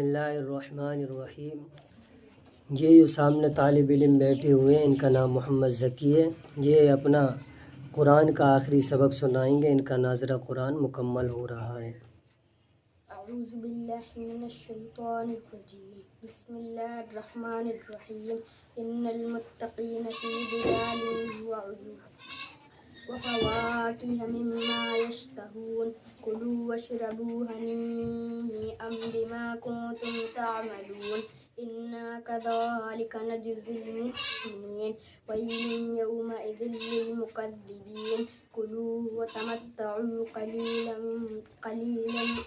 بسم اللہ الرحمن الرحیم۔ یہ جو سامنے طالب علم بیٹھے ہوئے ہیں، ان کا نام محمد ذکی ہے۔ یہ اپنا قرآن کا آخری سبق سنائیں گے۔ ان کا ناظرہ قرآن مکمل ہو رہا ہے۔ اعوذ باللہ من الشیطان الرجیم، بسم اللہ الرحمن الرحیم۔ ان المتقین فی ظلال وعیون وفواکہ مما یشتہون، کلوا واشربوا ہنیئا بما کنتم تعملون، انا کذالک نجزی المحسنین، ویل یومئذ للمکذبین، کلوا وتمتعوا قلیلا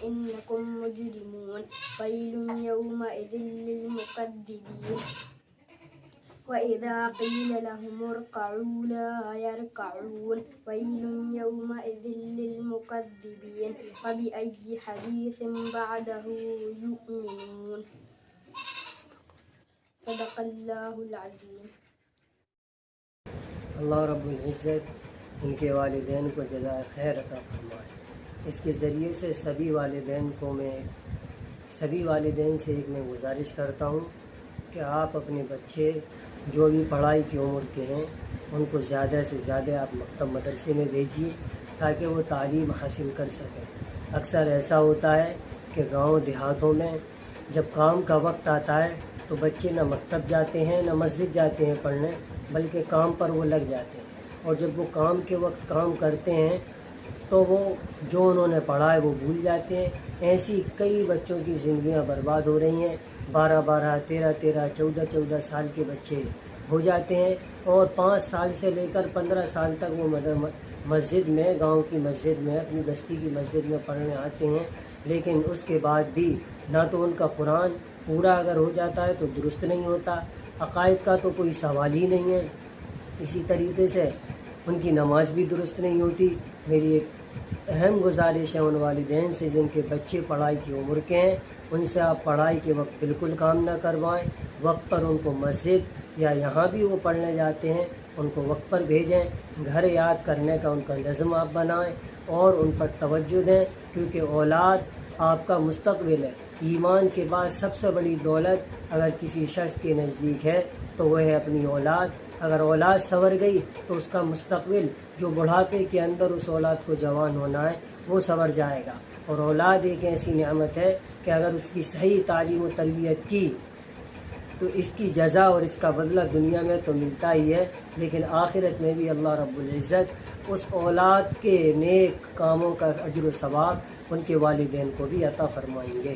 انکم مجرمون، ویل یومئذ للمکذبین، وَإِذَا قِيلَ لَهُمُ ارْكَعُوا لَا يَرْكَعُونَ، وَيْلٌ يَوْمَئِذٍ لِّلْمُكَذِّبِينَ، فَبِأَيِّ حَدِيثٍ بَعْدَهُ يُؤْمِنُونَ۔ صدق اللہ العظیم۔ اللہ رب العزت ان کے والدین کو جزائے خیر عطا فرمائے۔ اس کے ذریعے سے سبھی والدین سے ایک میں گزارش کرتا ہوں کہ آپ اپنے بچے جو بھی پڑھائی کی عمر کے ہیں ان کو زیادہ سے زیادہ آپ مکتب مدرسے میں بھیجیے تاکہ وہ تعلیم حاصل کر سکیں۔ اکثر ایسا ہوتا ہے کہ گاؤں دیہاتوں میں جب کام کا وقت آتا ہے تو بچے نہ مکتب جاتے ہیں نہ مسجد جاتے ہیں پڑھنے، بلکہ کام پر وہ لگ جاتے ہیں، اور جب وہ کام کے وقت کام کرتے ہیں تو وہ جو انہوں نے پڑھا ہے وہ بھول جاتے ہیں۔ ایسی کئی بچوں کی زندگیاں برباد ہو رہی ہیں۔ 12 13 14 سال کے بچے ہو جاتے ہیں، اور 5 سال سے لے کر 15 سال تک وہ مسجد میں، گاؤں کی مسجد میں، اپنی بستی کی مسجد میں پڑھنے آتے ہیں، لیکن اس کے بعد بھی نہ تو ان کا قرآن پورا اگر ہو جاتا ہے تو درست نہیں ہوتا، عقائد کا تو کوئی سوال ہی نہیں ہے، اسی طریقے سے ان کی نماز بھی درست نہیں ہوتی۔ میری ایک اہم گزارش ہے ان والدین سے جن کے بچے پڑھائی کی عمر کے ہیں، ان سے آپ پڑھائی کے وقت بالکل کام نہ کروائیں، وقت پر ان کو مسجد یا یہاں بھی وہ پڑھنے جاتے ہیں ان کو وقت پر بھیجیں، گھر یاد کرنے کا ان کا نظم آپ بنائیں اور ان پر توجہ دیں، کیونکہ اولاد آپ کا مستقبل ہے۔ ایمان کے بعد سب سے بڑی دولت اگر کسی شخص کے نزدیک ہے تو وہ ہے اپنی اولاد۔ اگر اولاد سنور گئی تو اس کا مستقبل جو بڑھاپے کے اندر اس اولاد کو جوان ہونا ہے وہ سنور جائے گا، اور اولاد ایک ایسی نعمت ہے کہ اگر اس کی صحیح تعلیم و تربیت کی تو اس کی جزا اور اس کا بدلہ دنیا میں تو ملتا ہی ہے، لیکن آخرت میں بھی اللہ رب العزت اس اولاد کے نیک کاموں کا اجر و ثواب ان کے والدین کو بھی عطا فرمائیں گے۔